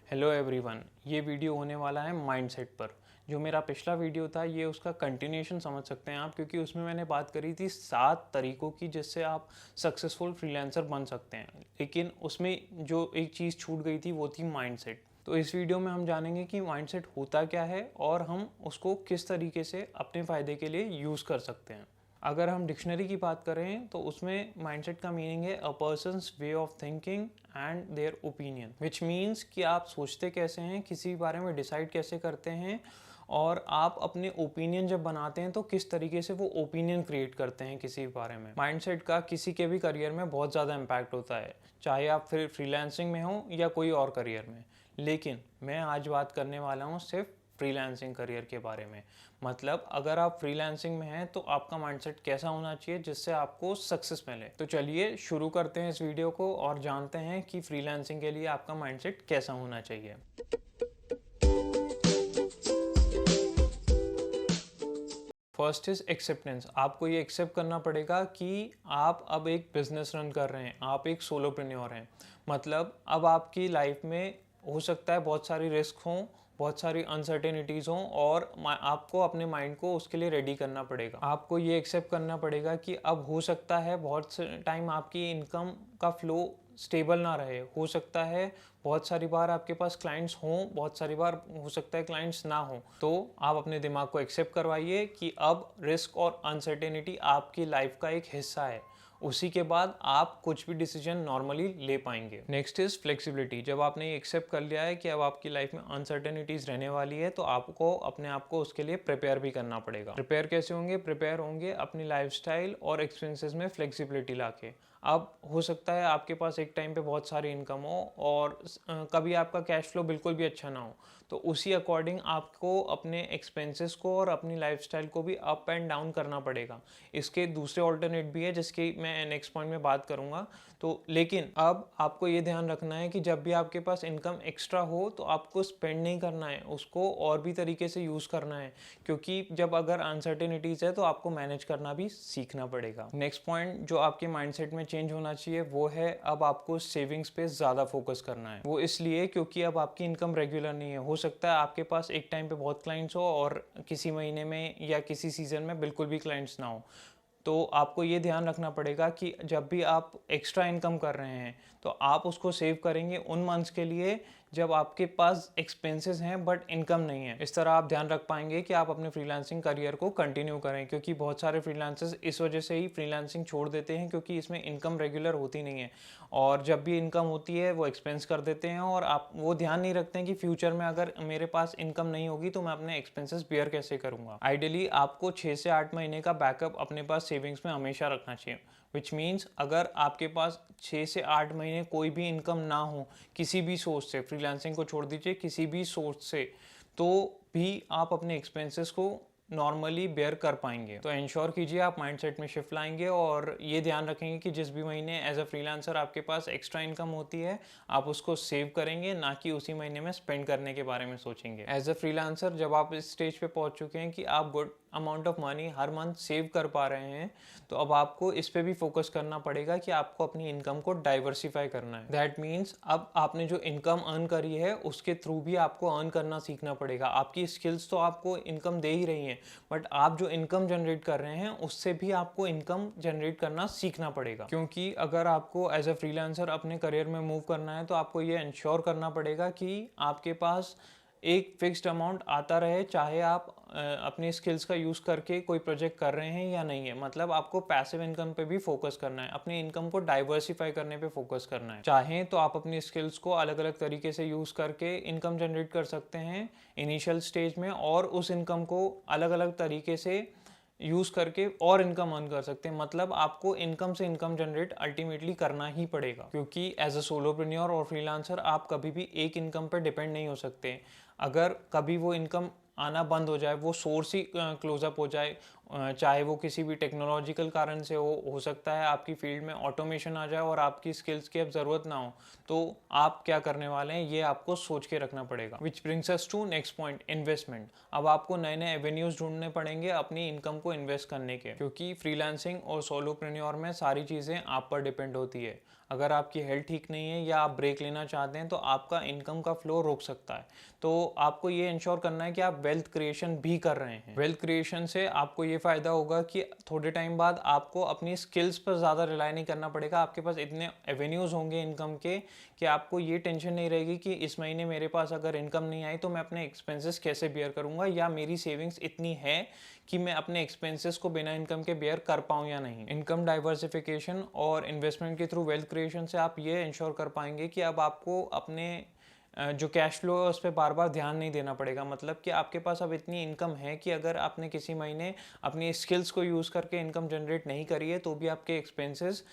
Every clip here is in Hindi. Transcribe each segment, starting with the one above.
हेलो एवरीवन, ये वीडियो होने वाला है माइंडसेट पर। जो मेरा पिछला वीडियो था ये उसका कंटिन्यूएशन समझ सकते हैं आप, क्योंकि उसमें मैंने बात करी थी 7 तरीकों की जिससे आप सक्सेसफुल फ्रीलांसर बन सकते हैं। लेकिन उसमें जो एक चीज़ छूट गई थी वो थी माइंडसेट। तो इस वीडियो में हम जानेंगे कि माइंडसेट होता क्या है और हम उसको किस तरीके से अपने फ़ायदे के लिए यूज़ कर सकते हैं। अगर हम डिक्शनरी की बात करें तो उसमें माइंडसेट का मीनिंग है a person's way of thinking and their opinion, which means कि आप सोचते कैसे हैं, किसी बारे में डिसाइड कैसे करते हैं और आप अपने ओपिनियन जब बनाते हैं तो किस तरीके से वो ओपिनियन क्रिएट करते हैं किसी बारे में। माइंडसेट का किसी के भी करियर में बहुत ज़्यादा इम्पैक्ट होता है, चाहे आप फिर फ्रीलांसिंग में हो या कोई और करियर में। लेकिन मैं आज बात करने वाला हूँ सिर्फ फ्रीलांसिंग करियर के बारे में। मतलब अगर आप फ्रीलांसिंग में हैं तो आपका माइंडसेट कैसा होना चाहिए जिससे आपको सक्सेस मिले। तो चलिए शुरू करते हैं इस वीडियो को और जानते हैं कि फ्रीलांसिंग के लिए आपका माइंडसेट कैसा होना चाहिए। First is acceptance. आपको ये एक्सेप्ट करना पड़ेगा कि आप अब एक बिजनेस रन कर रहे हैं, आप एक सोलोप्रेन्योर हैं। मतलब अब आपकी लाइफ में हो सकता है बहुत सारी रिस्क हों, बहुत सारी अनसर्टेनिटीज़ हों और आपको अपने माइंड को उसके लिए रेडी करना पड़ेगा। आपको ये एक्सेप्ट करना पड़ेगा कि अब हो सकता है बहुत से टाइम आपकी इनकम का फ्लो स्टेबल ना रहे। हो सकता है बहुत सारी बार आपके पास क्लाइंट्स हों, बहुत सारी बार हो सकता है क्लाइंट्स ना हों। तो आप अपने दिमाग को एक्सेप्ट करवाइए कि अब रिस्क और अनसर्टेनिटी आपकी लाइफ का एक हिस्सा है। उसी के बाद आप कुछ भी डिसीजन नॉर्मली ले पाएंगे। Next is flexibility. जब आपने ये एक्सेप्ट कर लिया है कि अब आपकी लाइफ में अनसर्टेनिटीज रहने वाली है तो आपको अपने आप को उसके लिए प्रिपेयर भी करना पड़ेगा। प्रिपेयर कैसे होंगे? प्रिपेयर होंगे अपनी लाइफस्टाइल और एक्सपेंसेस में फ्लेक्सिबिलिटी लाके। अब हो सकता है आपके पास एक टाइम पे बहुत सारी इनकम हो और कभी आपका कैश फ्लो बिल्कुल भी अच्छा ना हो, तो उसी अकॉर्डिंग आपको अपने एक्सपेंसेस को और अपनी लाइफस्टाइल को भी अप एंड डाउन करना पड़ेगा। इसके दूसरे ऑल्टरनेट भी है जिसकी मैं नेक्स्ट पॉइंट में बात करूंगा। तो लेकिन अब आपको ये ध्यान रखना है कि जब भी आपके पास इनकम एक्स्ट्रा हो तो आपको स्पेंड नहीं करना है, उसको और भी तरीके से यूज़ करना है, क्योंकि जब अगर अनसर्टेनिटीज़ है तो आपको मैनेज करना भी सीखना पड़ेगा। नेक्स्ट पॉइंट जो आपके माइंडसेट में चेंज होना चाहिए वो है अब आपको सेविंग्स पे ज़्यादा फोकस करना है। वो इसलिए क्योंकि अब आपकी इनकम रेगुलर नहीं है। हो सकता है आपके पास एक टाइम पे बहुत क्लाइंट्स हो और किसी महीने में या किसी सीज़न में बिल्कुल भी क्लाइंट्स ना हो। तो आपको ये ध्यान रखना पड़ेगा कि जब भी आप एक्स्ट्रा इनकम कर रहे हैं तो आप उसको सेव करेंगे उन मंथ्स के लिए जब आपके पास एक्सपेंसेस हैं बट इनकम नहीं है। इस तरह आप ध्यान रख पाएंगे कि आप अपने फ्रीलांसिंग करियर को कंटिन्यू करें, क्योंकि बहुत सारे फ्रीलांसर्स इस वजह से ही फ्रीलांसिंग छोड़ देते हैं क्योंकि इसमें इनकम रेगुलर होती नहीं है और जब भी इनकम होती है वो एक्सपेंस कर देते हैं और आप वो ध्यान नहीं रखते हैं कि फ्यूचर में अगर मेरे पास इनकम नहीं होगी तो मैं अपने एक्सपेंसेस बियर कैसे करूँगा। आइडियली आपको 6 से 8 महीने का बैकअप अपने पास सेविंग्स में हमेशा रखना चाहिए, विच मीन्स अगर आपके पास 6 से 8 महीने कोई भी इनकम ना हो किसी भी सोर्स से, फ्रीलांसिंग को छोड़ दीजिए, किसी भी सोर्स से, तो भी आप अपने एक्सपेंसेस को नॉर्मली बेयर कर पाएंगे। तो इंश्योर कीजिए आप माइंडसेट में शिफ्ट लाएंगे और ये ध्यान रखेंगे कि जिस भी महीने एज अ फ्रीलांसर आपके पास एक्स्ट्रा इनकम होती है आप उसको सेव करेंगे, ना कि उसी महीने में स्पेंड करने के बारे में सोचेंगे। एज अ फ्रीलांसर जब आप इस स्टेज पे पहुंच चुके हैं कि आप good amount of money her month save कर पा रहे हैं तो अब आपको इस पे भी फोकस करना पड़ेगा कि आपको अपनी इनकम को डाइवर्सिफाई करना है। दैट मीन्स अब आपने जो इनकम अर्न करी है उसके थ्रू भी आपको अर्न करना सीखना पड़ेगा। आपकी स्किल्स तो आपको इनकम दे ही रही हैं बट आप जो इनकम जनरेट कर रहे हैं उससे भी आपको इनकम जनरेट करना सीखना पड़ेगा, क्योंकि अगर आपको एज अ फ्रीलांसर अपने करियर में मूव करना है तो आपको ये इंश्योर करना पड़ेगा कि आपके पास एक फिक्स्ड अमाउंट आता रहे, चाहे आप अपनी स्किल्स का यूज़ करके कोई प्रोजेक्ट कर रहे हैं या नहीं है। मतलब आपको पैसिव इनकम पे भी फोकस करना है, अपनी इनकम को डाइवर्सिफाई करने पे फोकस करना है। चाहें तो आप अपनी स्किल्स को अलग अलग तरीके से यूज़ करके इनकम जनरेट कर सकते हैं इनिशियल स्टेज में और उस इनकम को अलग अलग तरीके से यूज़ करके और इनकम अर्न कर सकते हैं। मतलब आपको इनकम से इनकम जनरेट अल्टीमेटली करना ही पड़ेगा, क्योंकि एज अ सोलोप्रेन्योर और फ्रीलांसर आप कभी भी एक इनकम पर डिपेंड नहीं हो सकते। अगर कभी वो इनकम आना बंद हो जाए, वो सोर्स ही क्लोजअप हो जाए चाहे वो किसी भी टेक्नोलॉजिकल कारण से हो सकता है आपकी फील्ड में ऑटोमेशन आ जाए और आपकी स्किल्स की अब ज़रूरत ना हो, तो आप क्या करने वाले हैं ये आपको सोच के रखना पड़ेगा। Which brings us to next point, investment. अब आपको नए नए एवेन्यूज़ ढूंढने पड़ेंगे अपनी इनकम को इन्वेस्ट करने के, क्योंकि फ्रीलांसिंग और सोलोप्रेन्योर में सारी चीज़ें आप पर डिपेंड होती है। अगर आपकी हेल्थ ठीक नहीं है या आप ब्रेक लेना चाहते हैं तो आपका इनकम का फ्लो रोक सकता है। तो आपको ये इंश्योर करना है कि आप वेल्थ क्रिएशन भी कर रहे हैं। वेल्थ क्रिएशन से आपको ये फ़ायदा होगा कि थोड़े टाइम बाद आपको अपनी स्किल्स पर ज़्यादा रिलाई नहीं करना पड़ेगा। आपके पास इतने एवेन्यूज़ होंगे इनकम के कि आपको ये टेंशन नहीं रहेगी कि इस महीने मेरे पास अगर इनकम नहीं आई तो मैं अपने एक्सपेंसेस कैसे बियर करूँगा, या मेरी सेविंग्स इतनी है कि मैं अपने एक्सपेंसेस को बिना इनकम के बेयर कर पाऊँ या नहीं। इनकम डाइवर्सिफिकेशन और इन्वेस्टमेंट के थ्रू वेल्थ क्रिएशन से आप ये इंश्योर कर पाएंगे कि अब आपको अपने जो कैश फ्लो है उस पर बार बार ध्यान नहीं देना पड़ेगा। मतलब कि आपके पास अब इतनी इनकम है कि अगर आपने किसी महीने अपनी स्किल्स को यूज़ करके इनकम जनरेट नहीं करी है तो भी आपके एक्सपेंसेस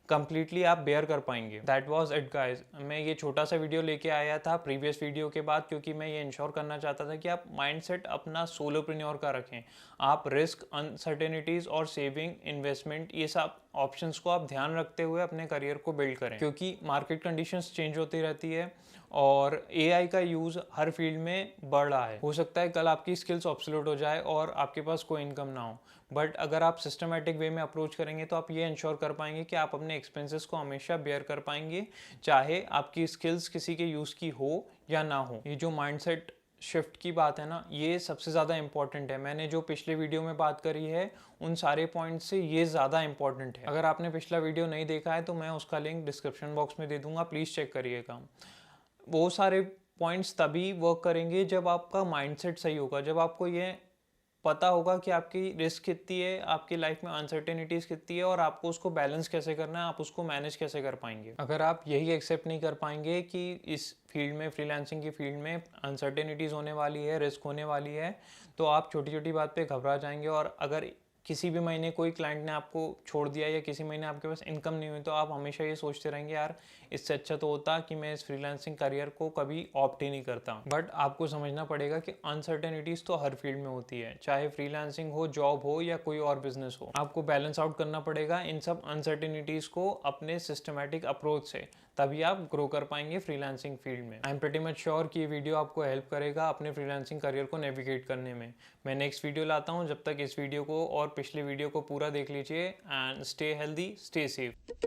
कंप्लीटली आप बेयर कर पाएंगे। That was it guys. मैं ये छोटा सा वीडियो लेके आया था प्रीवियस वीडियो के बाद, क्योंकि मैं ये इंश्योर करना चाहता था कि आप माइंडसेट अपना सोलोप्रेन्योर का रखें। आप रिस्क, अनसर्टेनिटीज़ और सेविंग, इन्वेस्टमेंट, ये सब ऑप्शंस को आप ध्यान रखते हुए अपने करियर को बिल्ड करें, क्योंकि मार्केट कंडीशंस चेंज होती रहती है और एआई का यूज़ हर फील्ड में बढ़ रहा है। हो सकता है कल आपकी स्किल्स ऑब्सोल्यूट हो जाए और आपके पास कोई इनकम ना हो, बट अगर आप सिस्टमेटिक वे में अप्रोच करेंगे तो आप ये इंश्योर कर पाएंगे कि आप अपने एक्सपेंसेस को हमेशा बेयर कर पाएंगे, चाहे आपकी स्किल्स किसी के यूज़ की हो या ना हो। ये जो माइंडसेट शिफ्ट की बात है ना, ये सबसे ज़्यादा इंपॉर्टेंट है। मैंने जो पिछले वीडियो में बात करी है उन सारे पॉइंट से ये ज़्यादा इंपॉर्टेंट है। अगर आपने पिछला वीडियो नहीं देखा है तो मैं उसका लिंक डिस्क्रिप्शन बॉक्स में दे दूंगा, प्लीज़ चेक करिएगा। वो सारे पॉइंट्स तभी वर्क करेंगे जब आपका माइंडसेट सही होगा, जब आपको ये पता होगा कि आपकी रिस्क कितनी है, आपकी लाइफ में अनसर्टेनिटीज़ कितनी है और आपको उसको बैलेंस कैसे करना है, आप उसको मैनेज कैसे कर पाएंगे। अगर आप यही एक्सेप्ट नहीं कर पाएंगे कि इस फील्ड में, फ्रीलांसिंग की फील्ड में अनसर्टेनिटीज़ होने वाली है, रिस्क होने वाली है, तो आप छोटी छोटी बात पे घबरा जाएंगे। और अगर किसी भी महीने कोई क्लाइंट ने आपको छोड़ दिया या किसी महीने आपके पास इनकम नहीं हुई तो आप हमेशा ये सोचते रहेंगे, यार इससे अच्छा तो होता कि मैं इस फ्रीलांसिंग करियर को कभी ऑप्ट ही नहीं करता। बट आपको समझना पड़ेगा कि अनसर्टेनिटीज़ तो हर फील्ड में होती है, चाहे फ्रीलांसिंग हो, जॉब हो या कोई और बिजनेस हो। आपको बैलेंस आउट करना पड़ेगा इन सब अनसर्टेनिटीज़ को अपने सिस्टमैटिक अप्रोच से, तभी आप ग्रो कर पाएंगे फ्रीलांसिंग फील्ड में। I am pretty much sure कि ये वीडियो आपको हेल्प करेगा अपने फ्रीलांसिंग करियर को नेविगेट करने में। मैं नेक्स्ट वीडियो लाता हूँ, जब तक इस वीडियो को और पिछले वीडियो को पूरा देख लीजिए and stay healthy, stay safe.